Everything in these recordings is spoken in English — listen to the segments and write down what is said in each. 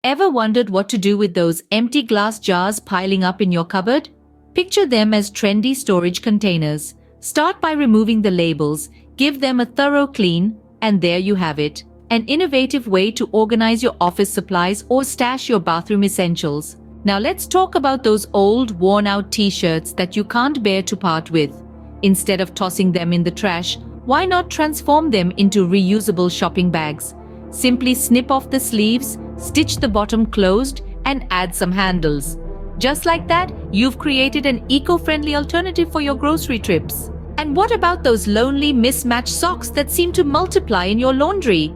Ever wondered what to do with those empty glass jars piling up in your cupboard? Picture them as trendy storage containers. Start by removing the labels, give them a thorough clean, and there you have it. An innovative way to organize your office supplies or stash your bathroom essentials. Now let's talk about those old, worn-out t-shirts that you can't bear to part with. Instead of tossing them in the trash, why not transform them into reusable shopping bags? Simply snip off the sleeves, stitch the bottom closed, and add some handles. Just like that, you've created an eco-friendly alternative for your grocery trips. And what about those lonely mismatched socks that seem to multiply in your laundry?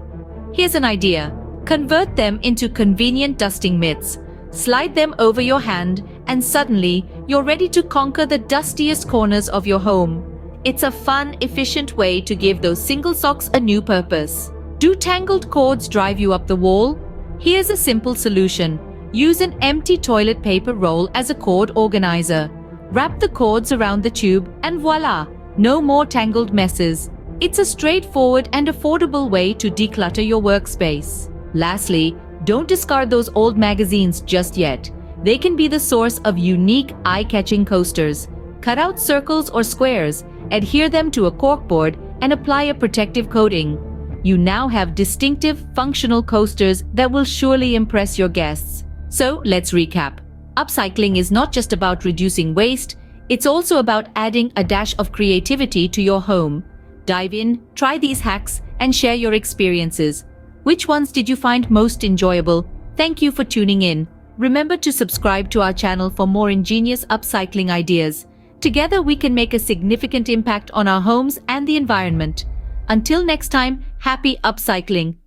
Here's an idea. Convert them into convenient dusting mitts. Slide them over your hand, and suddenly, you're ready to conquer the dustiest corners of your home. It's a fun, efficient way to give those single socks a new purpose. Do tangled cords drive you up the wall? Here's a simple solution. Use an empty toilet paper roll as a cord organizer. Wrap the cords around the tube and voila! No more tangled messes. It's a straightforward and affordable way to declutter your workspace. Lastly, don't discard those old magazines just yet. They can be the source of unique, eye-catching coasters. Cut out circles or squares, adhere them to a corkboard, and apply a protective coating. You now have distinctive, functional coasters that will surely impress your guests. So let's recap. Upcycling is not just about reducing waste, it's also about adding a dash of creativity to your home. Dive in, try these hacks, and share your experiences. Which ones did you find most enjoyable? Thank you for tuning in. Remember to subscribe to our channel for more ingenious upcycling ideas. Together we can make a significant impact on our homes and the environment. Until next time, happy upcycling!